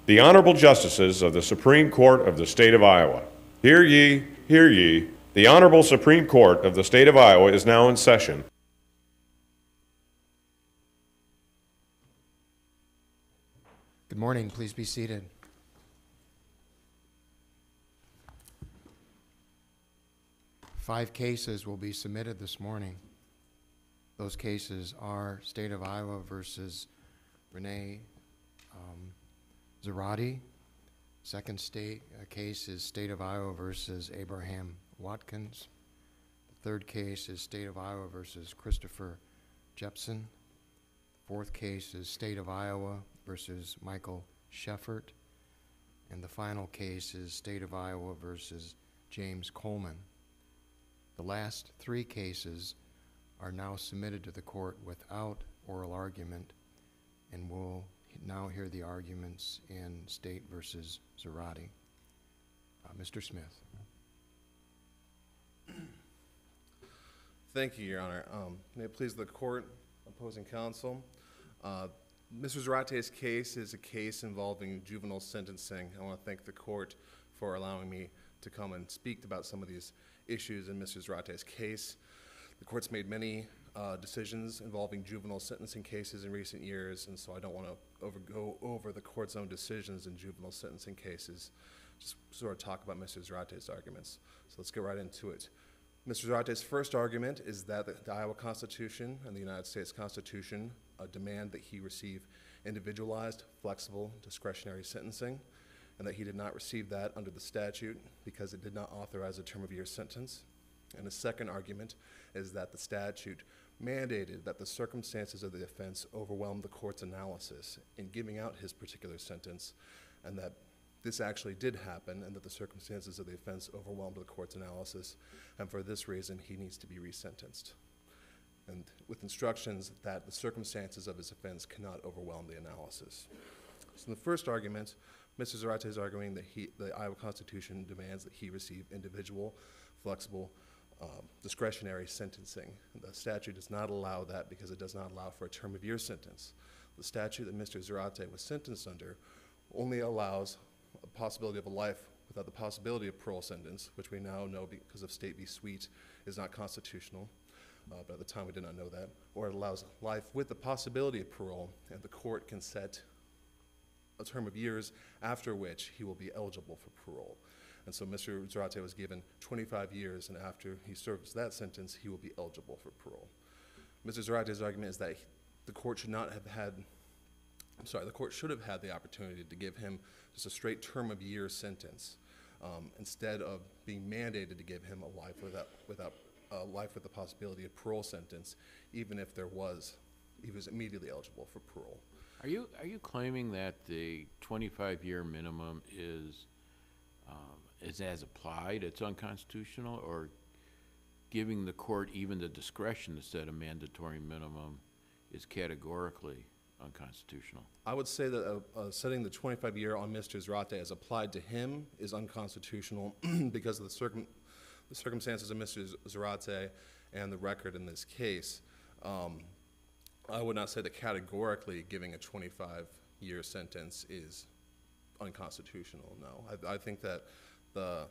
The Honorable Justices of the Supreme Court of the State of Iowa. Hear ye, hear ye. The Honorable Supreme Court of the State of Iowa is now in session. Good morning. Please be seated. Five cases will be submitted this morning. Those cases are State of Iowa versus Rene, Zarate. Second case is State of Iowa versus Abraham Watkins. The third case is State of Iowa versus Christopher Jepson. Fourth case is State of Iowa versus Michael Sheffert. And the final case is State of Iowa versus James Coleman. The last three cases are now submitted to the court without oral argument, and we'll now hear the arguments in State versus Zarate. Mr. Smith. Thank you, Your Honor. May it please the court, opposing counsel. Mr. Zarate's case is a case involving juvenile sentencing. I want to thank the court for allowing me to come and speak about some of these issues in Mr. Zarate's case. The court's made many decisions involving juvenile sentencing cases in recent years, and so I don't want to go over the court's own decisions in juvenile sentencing cases, just sort of talk about Mr. Zarate's arguments. So let's get right into it. Mr. Zarate's first argument is that the Iowa Constitution and the United States Constitution demand that he receive individualized, flexible, discretionary sentencing, and that he did not receive that under the statute because it did not authorize a term of year sentence. And the second argument is that the statute mandated that the circumstances of the offense overwhelm the court's analysis in giving out his particular sentence, and that this actually did happen, and that the circumstances of the offense overwhelmed the court's analysis, and for this reason he needs to be resentenced. And with instructions that the circumstances of his offense cannot overwhelm the analysis. So in the first argument, Mr. Zarate is arguing that the Iowa Constitution demands that he receive individual, flexible, discretionary sentencing. The statute does not allow that because it does not allow for a term of year sentence. The statute that Mr. Zarate was sentenced under only allows a possibility of a life without the possibility of parole sentence, which we now know because of State v. Sweet is not constitutional, but at the time we did not know that, or it allows life with the possibility of parole, and the court can set a term of years after which he will be eligible for parole. And so Mr. Zarate was given 25 years, and after he serves that sentence, he will be eligible for parole. Mr. Zarate's argument is that the court should not have had, the court should have had the opportunity to give him just a straight term of year sentence, instead of being mandated to give him a life with the possibility of parole sentence, even if he was immediately eligible for parole. Are you claiming that the 25-year minimum is as applied, it's unconstitutional, or giving the court even the discretion to set a mandatory minimum is categorically unconstitutional? I would say that setting the 25-year on Mr. Zarate as applied to him is unconstitutional because of the circumstances of Mr. Zarate and the record in this case. I would not say that categorically giving a 25-year sentence is unconstitutional, no. I think that the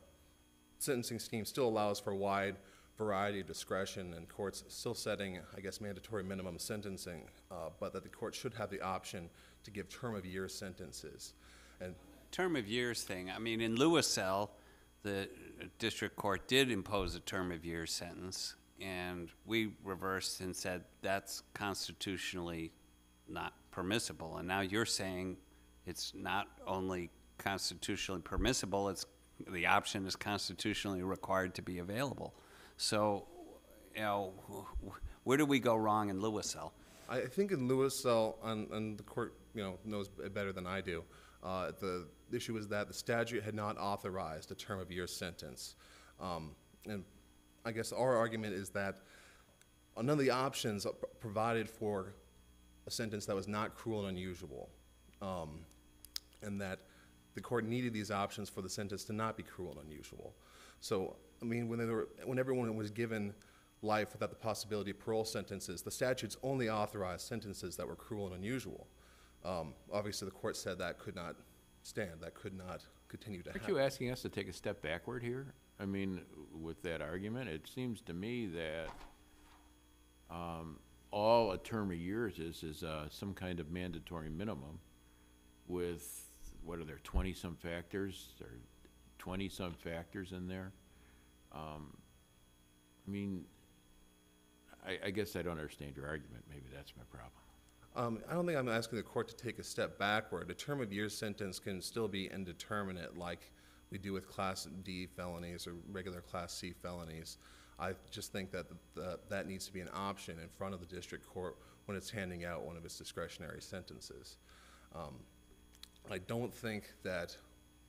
sentencing scheme still allows for a wide variety of discretion, and courts still setting, I guess, mandatory minimum sentencing, but that the court should have the option to give term of year sentences. And term of years thing, I mean, in Lewisell, the district court did impose a term of year sentence, and we reversed and said that's constitutionally not permissible. And now you're saying it's not only constitutionally permissible, it's the option is constitutionally required to be available. So, where do we go wrong in Lewisell? I think in Lewisell, and the court knows better than I do, the issue is that the statute had not authorized a term of year sentence. And I guess our argument is that none of the options provided for a sentence that was not cruel and unusual, and that the court needed these options for the sentence to not be cruel and unusual. So, I mean, when everyone was given life without the possibility of parole sentences, the statutes only authorized sentences that were cruel and unusual. Obviously, the court said that could not stand. That could not continue to Aren't happen. you asking us to take a step backward here? I mean, with that argument, it seems to me that all a term of years is some kind of mandatory minimum with, what are there, 20-some factors, or 20-some factors in there? I mean, I guess I don't understand your argument. Maybe that's my problem. I don't think I'm asking the court to take a step backward. A term of years sentence can still be indeterminate, like we do with Class D felonies or regular Class C felonies. I just think that that needs to be an option in front of the district court when it's handing out one of its discretionary sentences. I don't think that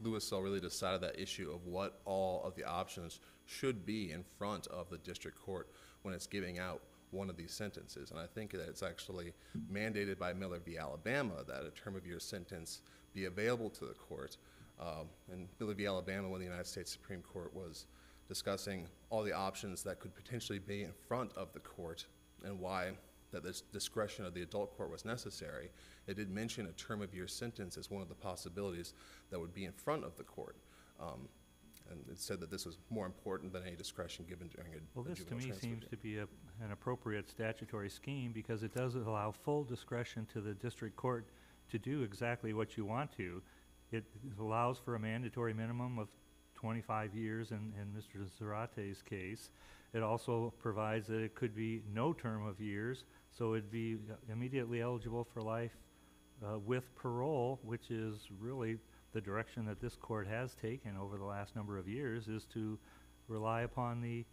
Lewisell really decided that issue of what all of the options should be in front of the district court when it's giving out one of these sentences. And I think that it's actually mandated by Miller v. Alabama that a term of years sentence be available to the court. And Miller v. Alabama, when the United States Supreme Court was discussing all the options that could potentially be in front of the court and why that this discretion of the adult court was necessary, it did mention a term of years sentence as one of the possibilities that would be in front of the court. And it said that this was more important than any discretion given during a Well, this to juvenile me transfer seems hearing. to be an appropriate statutory scheme because it does allow full discretion to the district court to do exactly what you want to. It allows for a mandatory minimum of 25 years in Mr. Zarate's case. It also provides that it could be no term of years, so it'd be immediately eligible for life with parole, which is really the direction that this court has taken over the last number of years, is to rely upon the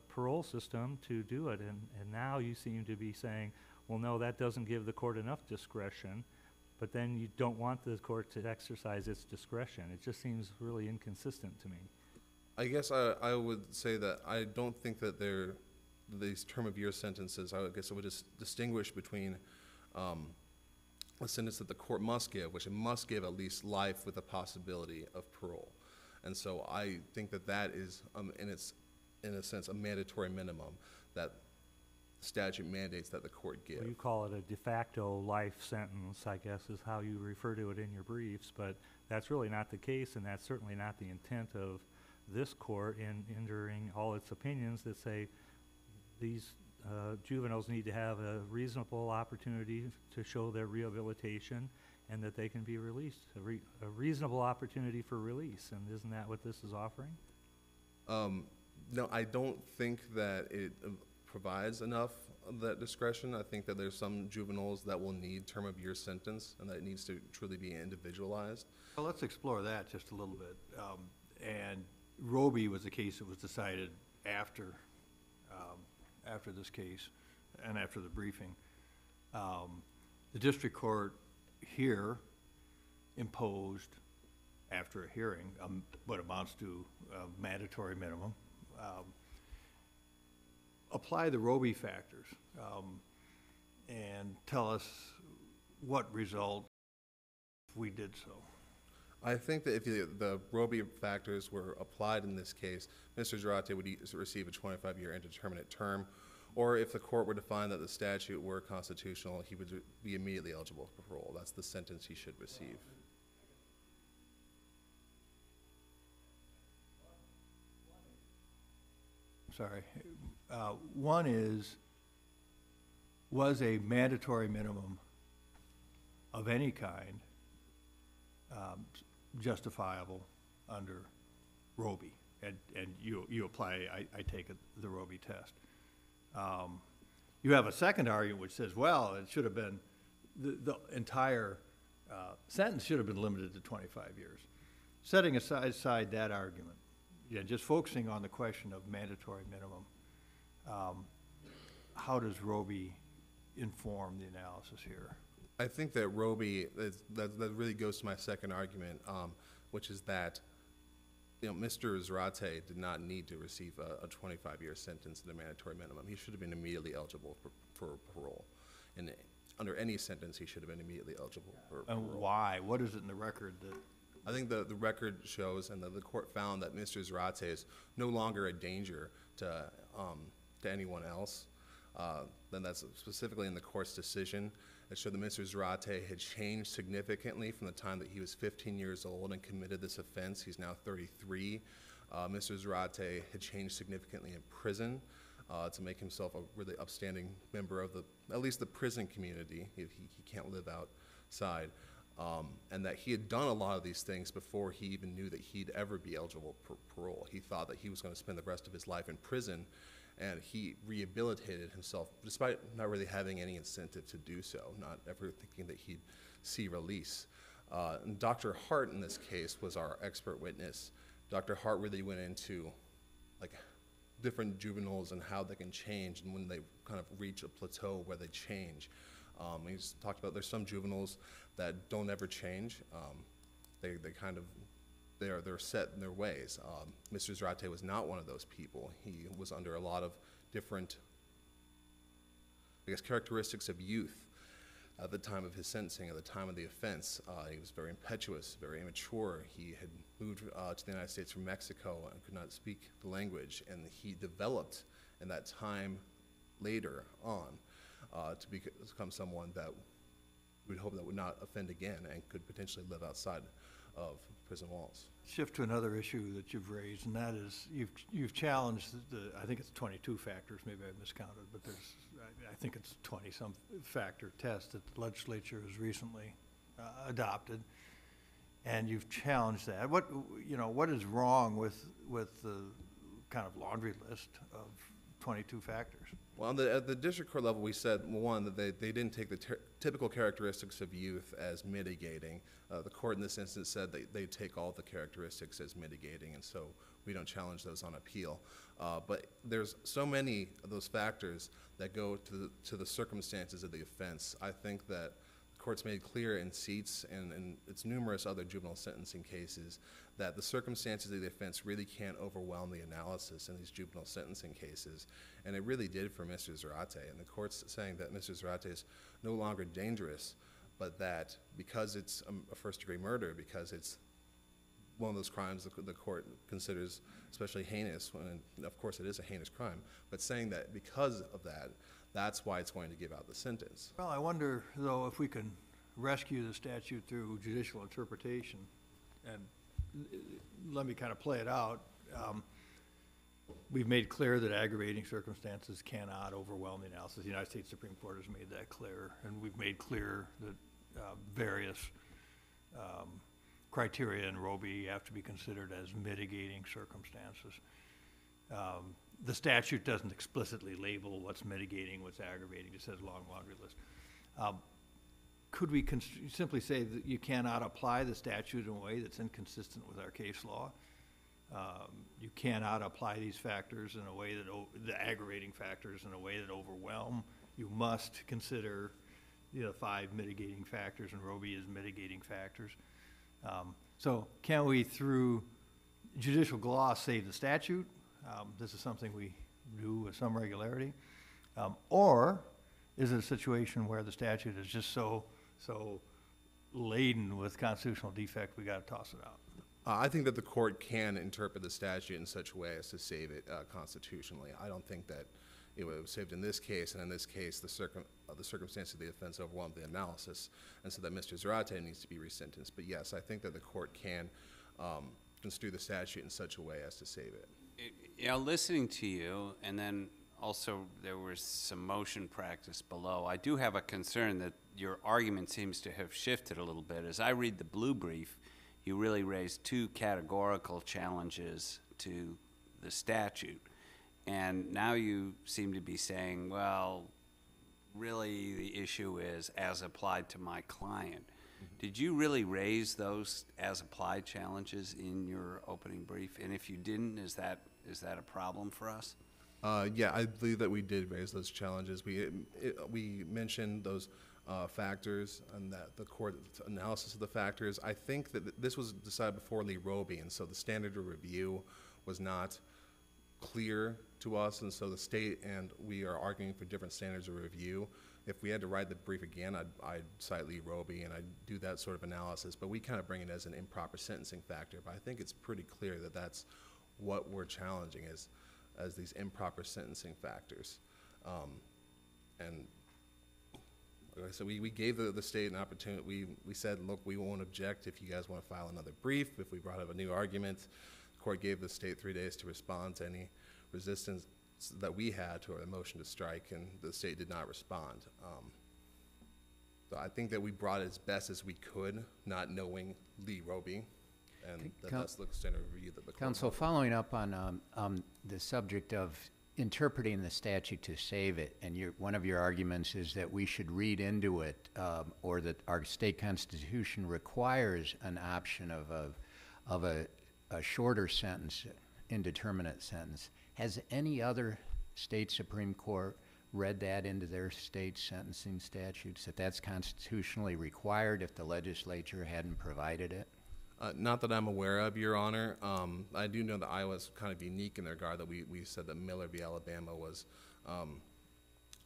parole system to do it. And now you seem to be saying, well, no, that doesn't give the court enough discretion, but then you don't want the court to exercise its discretion. It just seems really inconsistent to me. I guess I would say that I don't think that these term of years sentences, I guess I would just distinguish between a sentence that the court must give, which it must give at least life with the possibility of parole. And so I think that that is, in a sense, a mandatory minimum that statute mandates that the court give. Well, you call it a de facto life sentence, I guess, is how you refer to it in your briefs, but that's really not the case, and that's certainly not the intent of this court in entering all its opinions that say these juveniles need to have a reasonable opportunity to show their rehabilitation and that they can be released, a reasonable opportunity for release. And isn't that what this is offering? No, I don't think that it provides enough of that discretion. I think that there's some juveniles that will need term of years sentence and that it needs to truly be individualized. Well, let's explore that just a little bit. And Roby was a case that was decided after this case and after the briefing. The district court here imposed, after a hearing, what amounts to a mandatory minimum. Apply the Roby factors and tell us what result if we did so. I think that if the Roby factors were applied in this case, Mr. Zarate would receive a 25-year indeterminate term, or if the court were to find that the statute were constitutional, he would be immediately eligible for parole. That's the sentence he should receive. Sorry. One is, was a mandatory minimum of any kind justifiable under Roby? And you apply, I take it, the Roby test. You have a second argument which says, well, it should have been, the entire sentence should have been limited to 25 years. Setting aside that argument, just focusing on the question of mandatory minimum, how does Roby inform the analysis here? I think that Roby, that really goes to my second argument, which is that Mr. Zarate did not need to receive a 25-year sentence and a mandatory minimum. He should have been immediately eligible for parole. And under any sentence, he should have been immediately eligible for parole. And why? What is it in the record that... I think the record shows, and the court found, that Mr. Zarate is no longer a danger to anyone else. Then that's specifically in the court's decision. It showed that Mr. Zarate had changed significantly from the time that he was 15 years old and committed this offense. He's now 33. Mr. Zarate had changed significantly in prison to make himself a really upstanding member of at least the prison community. He can't live outside. And that he had done a lot of these things before he even knew that he'd ever be eligible for parole. He thought that he was going to spend the rest of his life in prison, and he rehabilitated himself despite not really having any incentive to do so, not ever thinking that he'd see release. And Dr. Hart in this case was our expert witness. Dr. Hart really went into different juveniles and how they can change and when they kind of reach a plateau where they change. He's talked about there's some juveniles that don't ever change. They're set in their ways. Mr. Zarate was not one of those people. He was under a lot of different, characteristics of youth at the time of his sentencing, at the time of the offense. He was very impetuous, very immature. He had moved to the United States from Mexico and could not speak the language, and he developed in that time later on to become someone that we'd hope that would not offend again and could potentially live outside of prison walls. Shift to another issue that you've raised, and that is you've challenged I think it's 22 factors, maybe I miscounted, but I think it's 20-some factor test that the legislature has recently adopted, and you've challenged that. What is wrong with the kind of laundry list of 22 factors? Well, at the district court level, we said, one, that they didn't take the typical characteristics of youth as mitigating. The court in this instance said they take all the characteristics as mitigating, and so we don't challenge those on appeal. But there's so many of those factors that go to the circumstances of the offense. I think that the court's made clear in Seats and its numerous other juvenile sentencing cases that the circumstances of the offense really can't overwhelm the analysis in these juvenile sentencing cases. And it really did for Mr. Zarate. And the court's saying that Mr. Zarate is no longer dangerous, but that because it's a first-degree murder, because it's one of those crimes the court considers especially heinous, and of course it is a heinous crime, but saying that because of that, that's why it's going to give out the sentence. Well, I wonder, though, if we can rescue the statute through judicial interpretation. And let me kind of play it out. We've made clear that aggravating circumstances cannot overwhelm the analysis. The United States Supreme Court has made that clear, and we've made clear that various criteria in Roby have to be considered as mitigating circumstances. The statute doesn't explicitly label what's mitigating, what's aggravating. It says long laundry list. Could we simply say that you cannot apply the statute in a way that's inconsistent with our case law? You cannot apply these factors in a way that, the aggravating factors in a way that overwhelm. You must consider the 5 mitigating factors, and Roby is mitigating factors. So can we, through judicial gloss, save the statute? This is something we do with some regularity. Or is it a situation where the statute is just so laden with constitutional defect, we got to toss it out? I think that the court can interpret the statute in such a way as to save it constitutionally. I don't think that it was saved in this case, and in this case, the circumstances of the offense overwhelmed the analysis, and so that Mr. Zarate needs to be resentenced. But yes, I think that the court can construe the statute in such a way as to save it. Listening to you, and then also there was some motion practice below, I do have a concern that your argument seems to have shifted a little bit. As I read the blue brief, you really raised 2 categorical challenges to the statute. And now you seem to be saying, well, really the issue is as applied to my client. Did you really raise those as applied challenges in your opening brief? And if you didn't, is that a problem for us? Yeah, I believe that we did raise those challenges. We mentioned those factors and that the court analysis of the factors. I think that this was decided before Lee Roby, and so the standard of review was not clear to us, and so the state and we are arguing for different standards of review. If we had to write the brief again, I'd cite Lee Roby and I'd do that sort of analysis, but we kind of bring it as an improper sentencing factor. But I think it's pretty clear that that's what we're challenging as these improper sentencing factors. And like I said, we gave the state an opportunity. We said, look, we won't object if you guys want to file another brief, if we brought up a new argument. The court gave the state 3 days to respond to any resistance that we had to our motion to strike, and the state did not respond. So I think that we brought it as best as we could, not knowing Lee Roby, and that's the standard review that the court Counsel, had. following up on the subject of interpreting the statute to save it, and one of your arguments is that we should read into it, or that our state constitution requires an option of a shorter sentence, indeterminate sentence. Has any other state Supreme Court read that into their state sentencing statutes, that that's constitutionally required if the legislature hadn't provided it? Not that I'm aware of, Your Honor. I do know that Iowa's kind of unique in the regard that we said that Miller v. Alabama was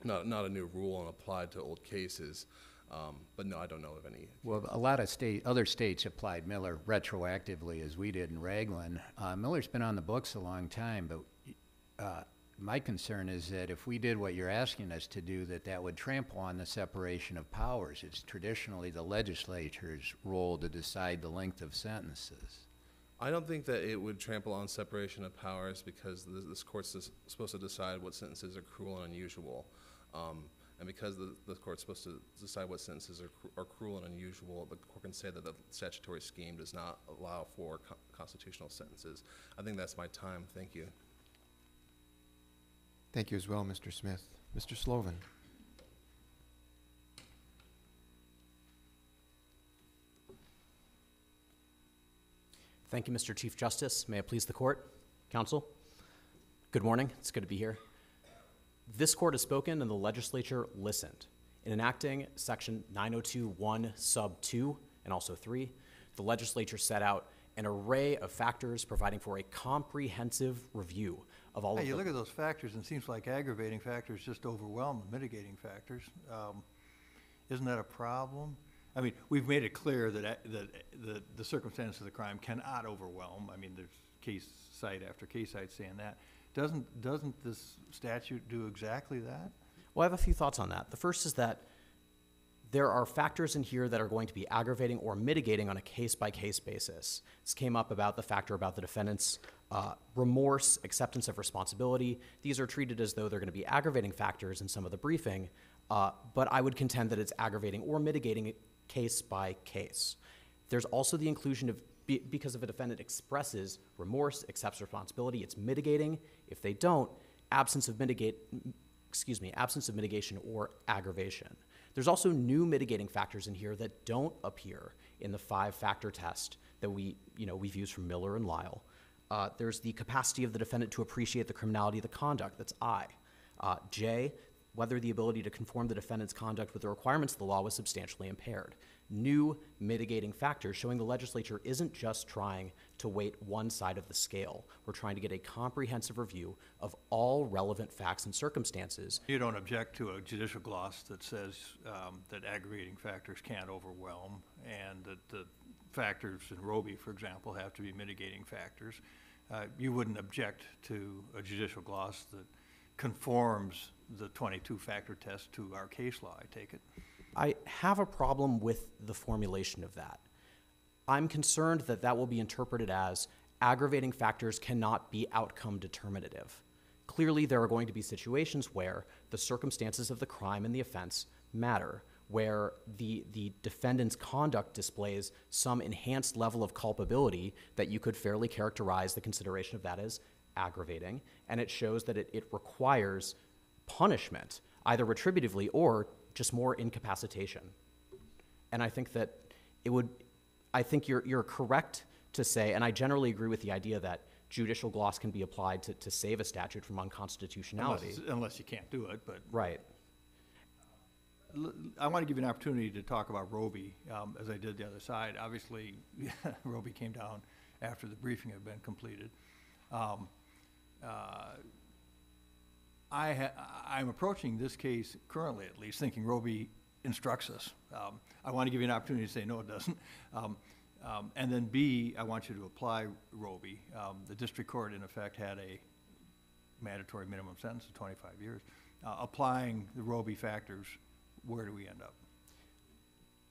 not a new rule and applied to old cases. But no, I don't know of any. Well, a lot of other states applied Miller retroactively, as we did in Raglan. Miller's been on the books a long time, but my concern is that if we did what you're asking us to do, that would trample on the separation of powers. It's traditionally the legislature's role to decide the length of sentences. I don't think that it would trample on separation of powers, because this court's supposed to decide what sentences are cruel and unusual. And because the court's supposed to decide what sentences are cruel and unusual, the court can say that the statutory scheme does not allow for constitutional sentences. I think that's my time. Thank you. Thank you as well, Mr. Smith. Mr. Sloven. Thank you, Mr. Chief Justice. May it please the court, counsel. Good morning. It's good to be here. This court has spoken and the legislature listened. In enacting section 902(1) sub 2 and also 3, the legislature set out an array of factors providing for a comprehensive review of all of You the... look at those factors and it seems like aggravating factors just overwhelm the mitigating factors. Isn't that a problem? I mean, we've made it clear that the circumstances of the crime cannot overwhelm. I mean, there's case site after case site saying that. Doesn't this statute do exactly that? Well, I have a few thoughts on that. The first is that there are factors in here that are going to be aggravating or mitigating on a case-by-case basis. This came up about the factor about the defendant's remorse, acceptance of responsibility. These are treated as though they're going to be aggravating factors in some of the briefing, but I would contend that it's aggravating or mitigating case by case. There's also the inclusion of, because if a defendant expresses remorse, accepts responsibility, it's mitigating. If they don't, absence of mitigation or aggravation. There's also new mitigating factors in here that don't appear in the 5-factor test that we've used from Miller and Lyle. There's the capacity of the defendant to appreciate the criminality of the conduct, that's I. J, whether the ability to conform the defendant's conduct with the requirements of the law was substantially impaired. New mitigating factors showing the legislature isn't just trying to weight one side of the scale. We're trying to get a comprehensive review of all relevant facts and circumstances. You don't object to a judicial gloss that says that aggravating factors can't overwhelm, and that the factors in Roby, for example, have to be mitigating factors. You wouldn't object to a judicial gloss that conforms the 22-factor test to our case law, I take it? I have a problem with the formulation of that. I'm concerned that that will be interpreted as aggravating factors cannot be outcome determinative. Clearly, there are going to be situations where the circumstances of the crime and the offense matter, where the defendant's conduct displays some enhanced level of culpability that you could fairly characterize the consideration of that as aggravating, and it shows that it requires punishment, either retributively or just more incapacitation. And I think that I think you're correct to say, and I generally agree with the idea that judicial gloss can be applied to save a statute from unconstitutionality. Unless you can't do it, but. Right. I want to give you an opportunity to talk about Roby, as I did the other side. Obviously, Roby came down after the briefing had been completed. I'm approaching this case currently, at least, thinking Roby instructs us. I want to give you an opportunity to say no, it doesn't. And then B, I want you to apply Roby. The district court, in effect, had a mandatory minimum sentence of 25 years. applying the Roby factors, where do we end up?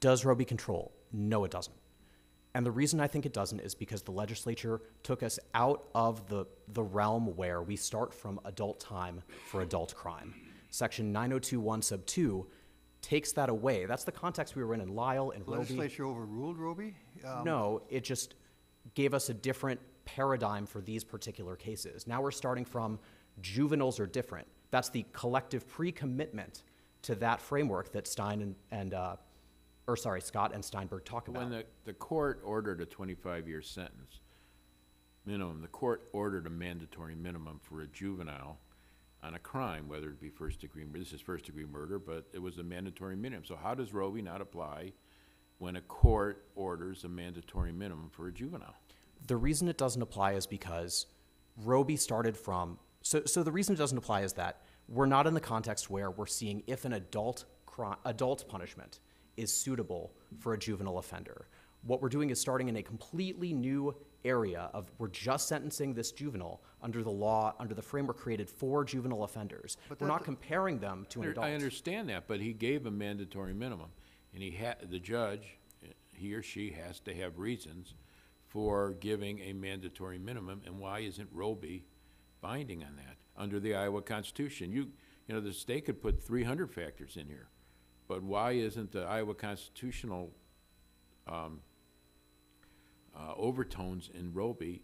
Does Roby control? No, it doesn't. And the reason I think it doesn't is because the legislature took us out of the realm where we start from adult time for adult crime. Section 9021 sub 2 takes that away. That's the context we were in Lyle and The Roby. legislature overruled Roby? No, it just gave us a different paradigm for these particular cases. Now we're starting from juveniles are different. That's the collective pre-commitment to that framework that Scott and Steinberg talk about. When the court ordered a 25-year sentence minimum, the court ordered a mandatory minimum for a juvenile on a crime, whether it be first-degree murder. This is first-degree murder, but it was a mandatory minimum. So how does Roby not apply when a court orders a mandatory minimum for a juvenile? The reason it doesn't apply is because Roby started from, so the reason it doesn't apply is that we're not in the context where we're seeing if an adult punishment is suitable for a juvenile offender. What we're doing is starting in a completely new area of we're just sentencing this juvenile under the law, under the framework created for juvenile offenders. But we're not comparing them to an adult. I understand that, but he gave a mandatory minimum, and the judge, he or she has to have reasons for giving a mandatory minimum, and why isn't Roby binding on that under the Iowa Constitution? You know, the state could put 300 factors in here, but why isn't the Iowa constitutional overtones in Roby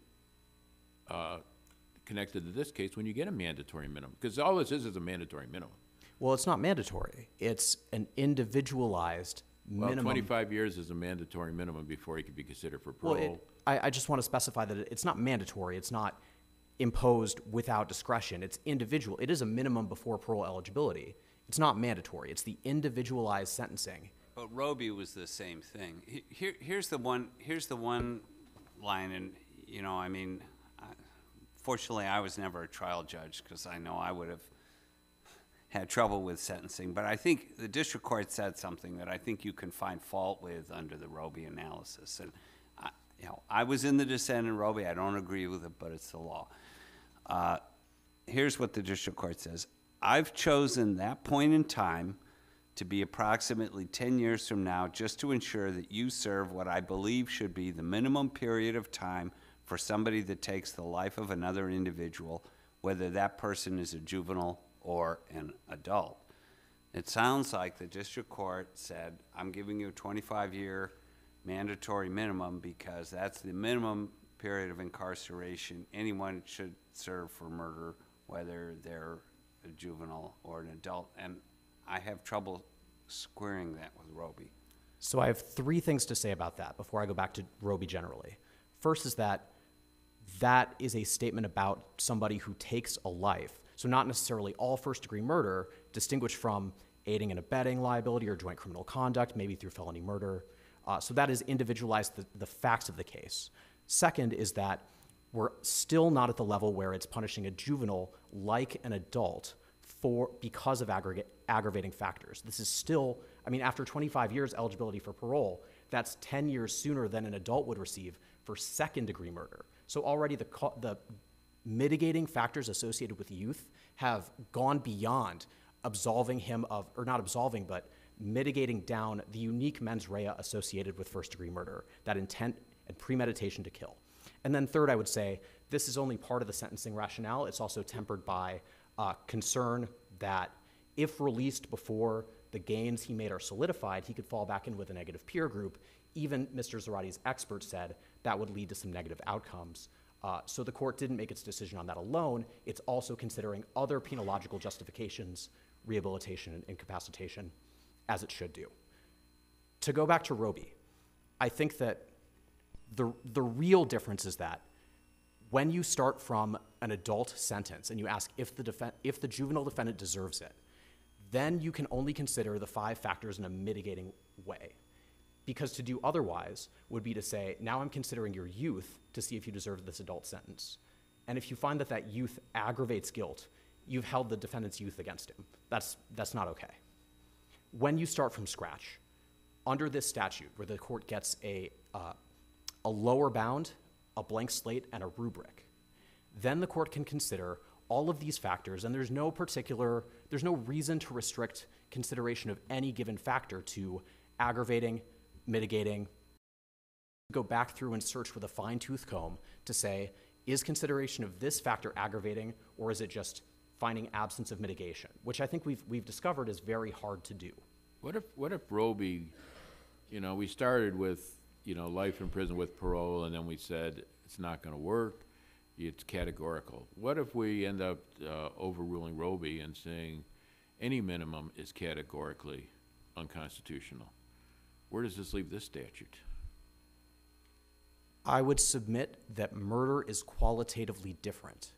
connected to this case when you get a mandatory minimum? Because all this is a mandatory minimum. Well, it's not mandatory. It's an individualized minimum. Well, 25 years is a mandatory minimum before he could be considered for parole. Well, I just want to specify that it's not mandatory. It's not imposed without discretion. It's individual. It is a minimum before parole eligibility. It's not mandatory. It's the individualized sentencing. But Roby was the same thing. Here's the one line, and you know, I mean, fortunately, I was never a trial judge because I know I would have had trouble with sentencing. But I think the district court said something that I think you can find fault with under the Roby analysis. And I was in the dissent in Roby. I don't agree with it, but it's the law. Here's what the district court says: I've chosen that point in time to be approximately 10 years from now, just to ensure that you serve what I believe should be the minimum period of time for somebody that takes the life of another individual, whether that person is a juvenile or an adult. It sounds like the district court said, I'm giving you a 25-year mandatory minimum because that's the minimum period of incarceration anyone should serve for murder, whether they're a juvenile or an adult. And I have trouble squaring that with Roby. So I have three things to say about that before I go back to Roby generally. First is that is a statement about somebody who takes a life. So not necessarily all first-degree murder, distinguished from aiding and abetting liability or joint criminal conduct, maybe through felony murder. So that is individualized the facts of the case. Second is that we're still not at the level where it's punishing a juvenile like an adult because of aggravating factors. This is still, I mean, after 25 years eligibility for parole, that's 10 years sooner than an adult would receive for second-degree murder. So already the mitigating factors associated with youth have gone beyond absolving him of, or not absolving, but mitigating down the unique mens rea associated with first-degree murder, that intent and premeditation to kill. And then third, I would say, this is only part of the sentencing rationale. It's also tempered by concern that if released before the gains he made are solidified, he could fall back in with a negative peer group. Even Mr. Zarate's expert said that would lead to some negative outcomes. So the court didn't make its decision on that alone. It's also considering other penological justifications, rehabilitation and incapacitation, as it should do. To go back to Roby, I think that the real difference is that when you start from an adult sentence and you ask if the juvenile defendant deserves it, then you can only consider the 5 factors in a mitigating way. Because to do otherwise would be to say, now I'm considering your youth to see if you deserve this adult sentence. And if you find that that youth aggravates guilt, you've held the defendant's youth against him. That's not okay. When you start from scratch, under this statute where the court gets a lower bound, a blank slate, and a rubric, then the court can consider all of these factors, and there's no reason to restrict consideration of any given factor to aggravating, mitigating, go back through and search with a fine-tooth comb to say, is consideration of this factor aggravating, or is it just finding absence of mitigation, which I think we've discovered is very hard to do. What if Roby, we started with, life in prison with parole, and then we said it's not going to work, it's categorical. What if we end up overruling Roby and saying any minimum is categorically unconstitutional? Where does this leave this statute? I would submit that murder is qualitatively different.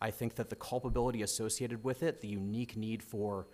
I think that the culpability associated with it, the unique need for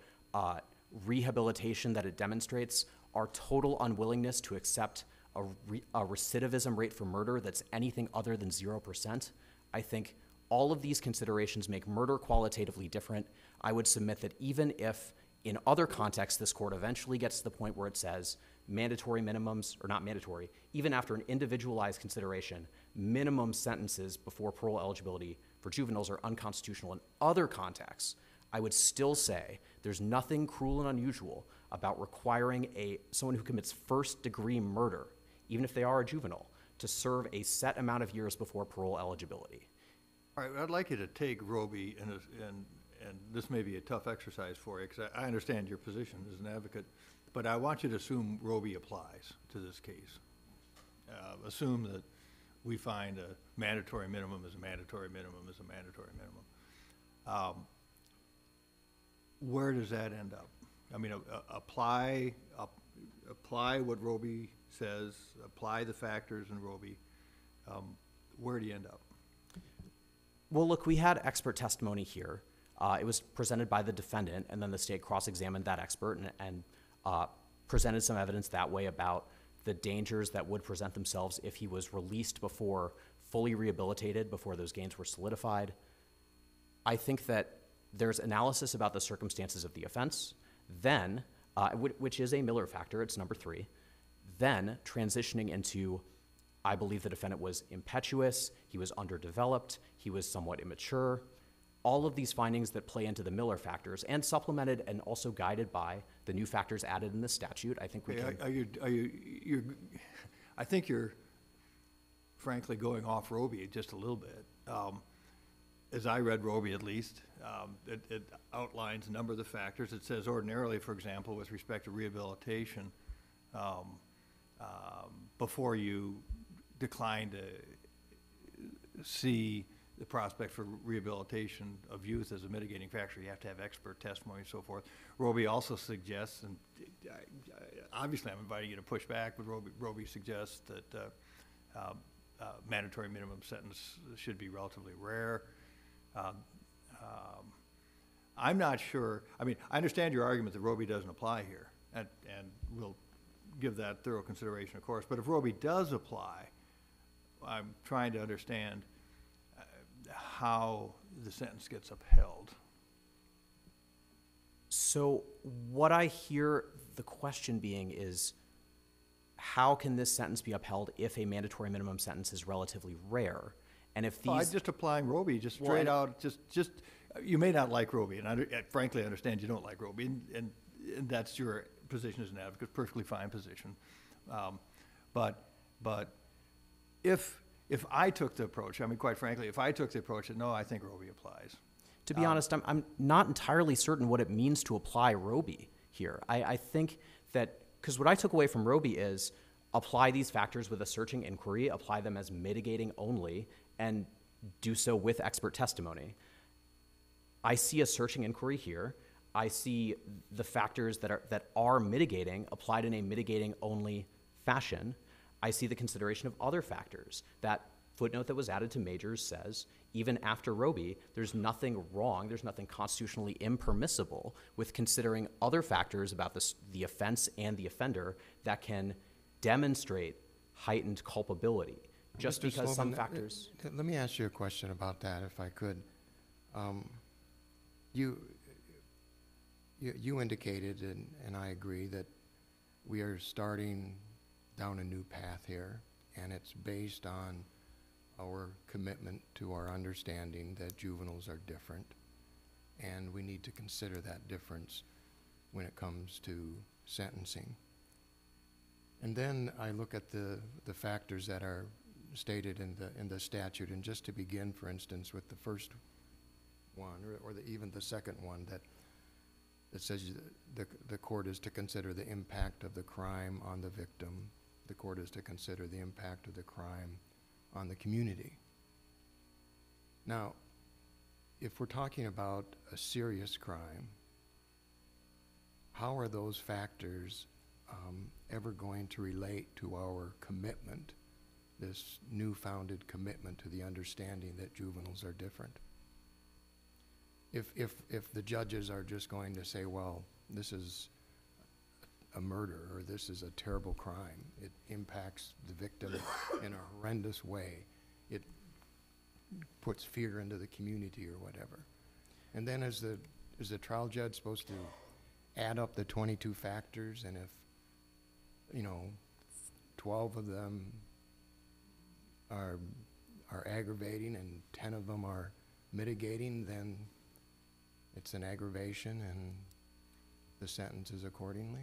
rehabilitation that it demonstrates, our total unwillingness to accept a recidivism rate for murder that's anything other than 0%. I think all of these considerations make murder qualitatively different. I would submit that even if in other contexts this court eventually gets to the point where it says mandatory minimums, or not mandatory, even after an individualized consideration, minimum sentences before parole eligibility for juveniles are unconstitutional in other contexts, I would still say there's nothing cruel and unusual about requiring someone who commits first-degree murder, even if they are a juvenile, to serve a set amount of years before parole eligibility. All right, I'd like you to take Roby, and this may be a tough exercise for you, because I understand your position as an advocate, but I want you to assume Roby applies to this case. Assume that we find a mandatory minimum is a mandatory minimum is a mandatory minimum. Where does that end up? I mean, apply what Roby says, apply the factors in Roby. Where do you end up? Well, look, we had expert testimony here. It was presented by the defendant, and then the state cross-examined that expert and presented some evidence that way about the dangers that would present themselves if he was released before fully rehabilitated, before those gains were solidified. I think that there's analysis about the circumstances of the offense, then, which is a Miller factor, it's number 3, then transitioning into, I believe the defendant was impetuous, he was underdeveloped, he was somewhat immature. All of these findings that play into the Miller factors, and supplemented and also guided by the new factors added in the statute, I think we can. I think you're frankly going off Roby just a little bit. As I read Roby, at least, it outlines a number of the factors. It says ordinarily, for example, with respect to rehabilitation, before you decline to see the prospect for rehabilitation of youth as a mitigating factor, you have to have expert testimony and so forth. Roby also suggests, and obviously I'm inviting you to push back, but Roby suggests that mandatory minimum sentence should be relatively rare. I'm not sure. I mean, I understand your argument that Roby doesn't apply here, and we'll give that thorough consideration, of course. But if Roby does apply, I'm trying to understand how the sentence gets upheld. So what I hear the question being is, how can this sentence be upheld if a mandatory minimum sentence is relatively rare? And if these... Well, I'm just applying Roby, just straight out, just you may not like Roby, and frankly, I understand you don't like Roby, and that's your position as an advocate, perfectly fine position. But if I took the approach, I mean, quite frankly, if I took the approach that, no, I think Roby applies. To be honest, I'm not entirely certain what it means to apply Roby here. I think that, because what I took away from Roby is apply these factors with a searching inquiry, apply them as mitigating only, and do so with expert testimony. I see a searching inquiry here. I see the factors that are mitigating applied in a mitigating only fashion. I see the consideration of other factors. That footnote that was added to Majors says, even after Roby, there's nothing wrong, there's nothing constitutionally impermissible with considering other factors about the offense and the offender that can demonstrate heightened culpability. Just Mr. because some Sloven, factors... Let me ask you a question about that, if I could. You indicated, and I agree, that we are starting down a new path here, and it's based on our commitment to our understanding that juveniles are different. and we need to consider that difference when it comes to sentencing. And then I look at the factors that are stated in the statute, and just to begin, for instance, with the first one, or even the second one, that says the court is to consider the impact of the crime on the victim. The court is to consider the impact of the crime on the community. Now, if we're talking about a serious crime, how are those factors ever going to relate to our commitment, this newfounded commitment to the understanding that juveniles are different? If the judges are just going to say, well, this is a murder, or this is a terrible crime, it impacts the victim in a horrendous way, it puts fear into the community or whatever. And then is the trial judge supposed to add up the 22 factors, and if, 12 of them are aggravating and 10 of them are mitigating, then it's an aggravation and the sentence is accordingly?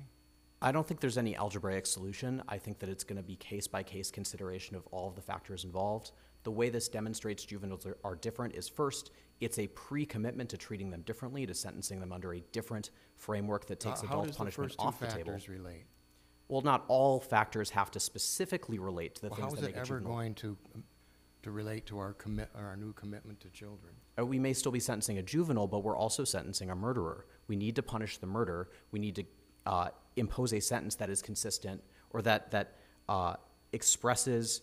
I don't think there's any algebraic solution. I think that it's going to be case-by-case consideration of all of the factors involved. The way this demonstrates juveniles are different is, first, it's a pre-commitment to treating them differently, to sentencing them under a different framework that takes adult punishment off the table. How does the first two factors relate? Well, not all factors have to specifically relate to the things that make a juvenile. How is it ever going to relate to our new commitment to children? We may still be sentencing a juvenile, but we're also sentencing a murderer. We need to punish the murder. We need to impose a sentence that is consistent, or that expresses,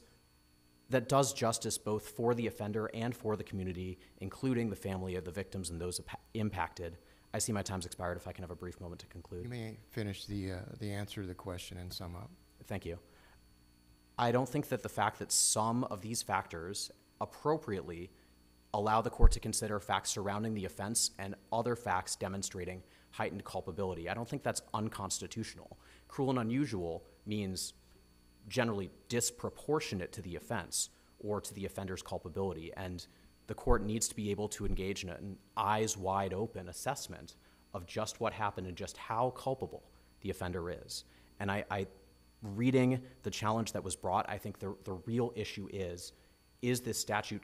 that does justice both for the offender and for the community, including the family of the victims and those impacted. I see my time's expired. If I can have a brief moment to conclude. You may finish the answer to the question and sum up. Thank you. I don't think that the fact that some of these factors appropriately allow the court to consider facts surrounding the offense and other facts demonstrating heightened culpability, I don't think that's unconstitutional. Cruel and unusual means generally disproportionate to the offense or to the offender's culpability, and the court needs to be able to engage in an eyes wide open assessment of just what happened and just how culpable the offender is. And reading the challenge that was brought, I think the real issue is this statute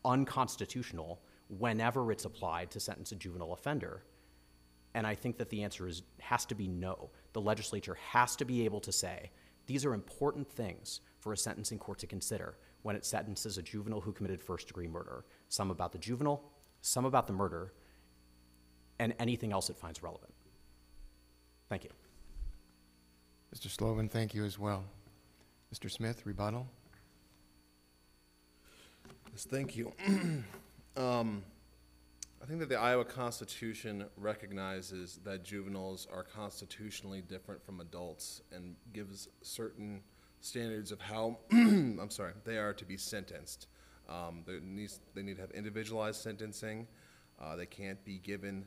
unconstitutional whenever it's applied to sentence a juvenile offender? And I think that the answer has to be no. The legislature has to be able to say, these are important things for a sentencing court to consider when it sentences a juvenile who committed first-degree murder. Some about the juvenile, some about the murder, and anything else it finds relevant. Thank you. Mr. Sloven, thank you as well. Mr. Smith, rebuttal. Yes, thank you. I think that the Iowa Constitution recognizes that juveniles are constitutionally different from adults and gives certain standards of how they are to be sentenced. They need to have individualized sentencing. They can't be given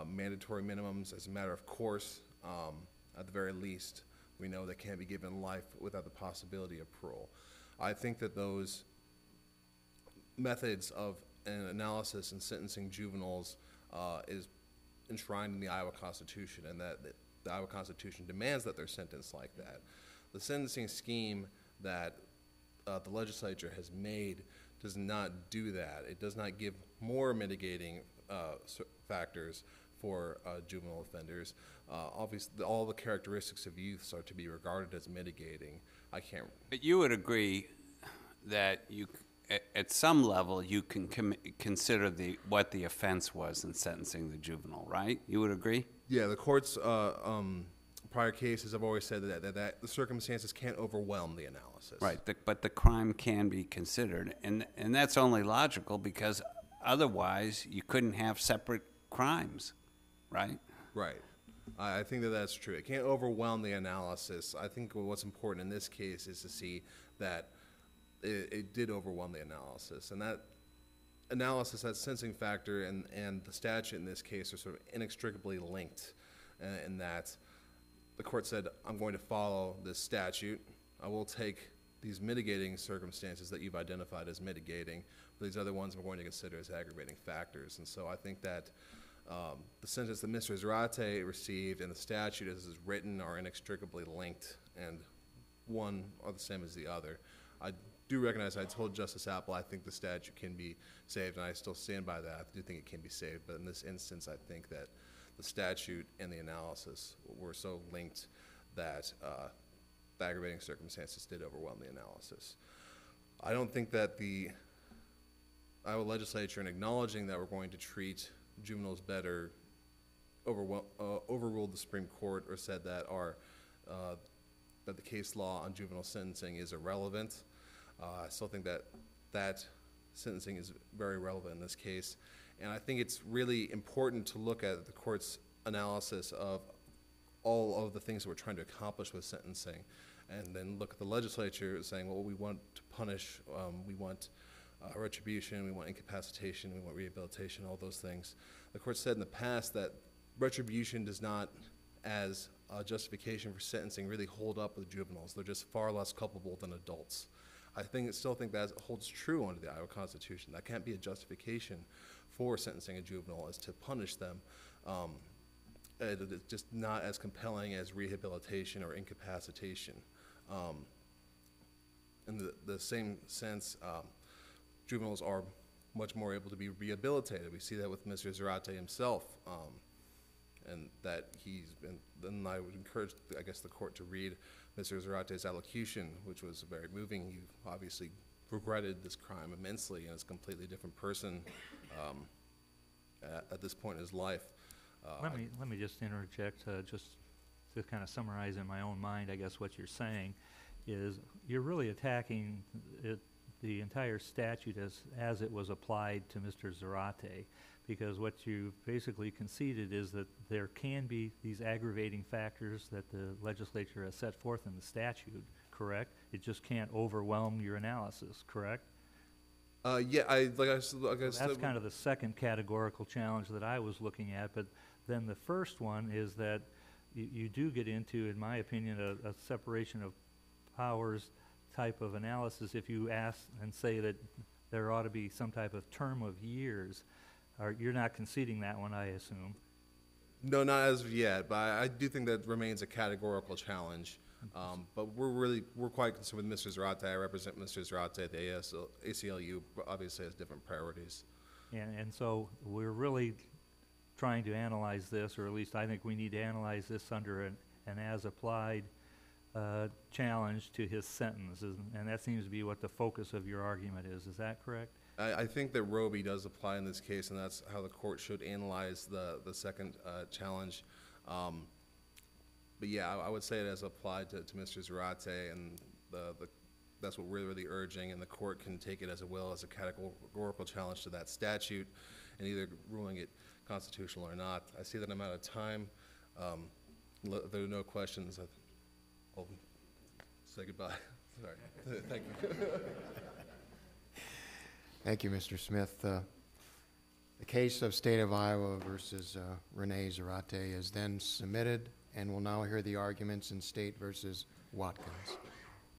mandatory minimums as a matter of course. At the very least, we know they can't be given life without the possibility of parole. I think that those methods of an analysis and sentencing juveniles is enshrined in the Iowa Constitution, and that the Iowa Constitution demands that they're sentenced like that. The sentencing scheme that the legislature has made does not do that. It does not give more mitigating factors for juvenile offenders. Obviously, all the characteristics of youths are to be regarded as mitigating. But you would agree that at some level, you can consider what the offense was in sentencing the juvenile, right? You would agree? Yeah, the court's prior cases have always said that the circumstances can't overwhelm the analysis. Right, but the crime can be considered, and that's only logical because otherwise you couldn't have separate crimes, right? Right. I think that that's true. It can't overwhelm the analysis. I think what's important in this case is to see that it did overwhelm the analysis, and that analysis, that sentencing factor, and the statute in this case are sort of inextricably linked, in that the court said, I'm going to follow this statute. I will take these mitigating circumstances that you've identified as mitigating, these other ones we're going to consider as aggravating factors. And so I think that the sentence that Mr. Zarate received and the statute as is written are inextricably linked, and one are the same as the other. I do recognize, I told Justice Appel I think the statute can be saved, and I still stand by that. I do think it can be saved, but in this instance, I think that the statute and the analysis were so linked that the aggravating circumstances did overwhelm the analysis. I don't think that the Iowa legislature, in acknowledging that we're going to treat juveniles better, overruled the Supreme Court or said that that the case law on juvenile sentencing is irrelevant. I still think that that sentencing is very relevant in this case. And I think it's really important to look at the court's analysis of all of the things that we're trying to accomplish with sentencing, and then look at the legislature saying, well, we want to punish, we want retribution, we want incapacitation, we want rehabilitation, all those things. The court said in the past that retribution does not, as a justification for sentencing, really hold up with juveniles. They're just far less culpable than adults. I still think that holds true under the Iowa Constitution. That can't be a justification for sentencing a juvenile, is to punish them. It's just not as compelling as rehabilitation or incapacitation. In the same sense, juveniles are much more able to be rehabilitated. We see that with Mr. Zarate himself, and that he's been, then I would encourage, I guess, the court to read Mr. Zarate's allocution, which was very moving. He obviously regretted this crime immensely and is a completely different person at this point in his life. Let me just interject, just to kind of summarize in my own mind, I guess what you're saying is you're really attacking the entire statute as it was applied to Mr. Zarate, because what you basically conceded is that there can be these aggravating factors that the legislature has set forth in the statute, correct? It just can't overwhelm your analysis, correct? Yeah, That's kind of the second categorical challenge that I was looking at, but then the first one is that you do get into, in my opinion, a separation of powers type of analysis if you ask and say that there ought to be some type of term of years. You're not conceding that one, I assume. No, not as of yet, but I do think that remains a categorical challenge. But we're quite concerned with Mr. Zarate. I represent Mr. Zarate. The ACLU obviously has different priorities. And so we're really trying to analyze this, or at least I think we need to analyze this under an as-applied challenge to his sentence, and that seems to be what the focus of your argument is. Is that correct? I think that Roby does apply in this case, and that's how the court should analyze the second challenge. But yeah, I would say it as applied to Mr. Zarate, and that's what we're really urging, and the court can take it as it will as a categorical challenge to that statute, and either ruling it constitutional or not. I see that I'm out of time. If there are no questions, I'll say goodbye. Sorry. Thank you. Thank you, Mr. Smith. The case of State of Iowa versus Rene Zarate is then submitted, and we'll now hear the arguments in State versus Watkins.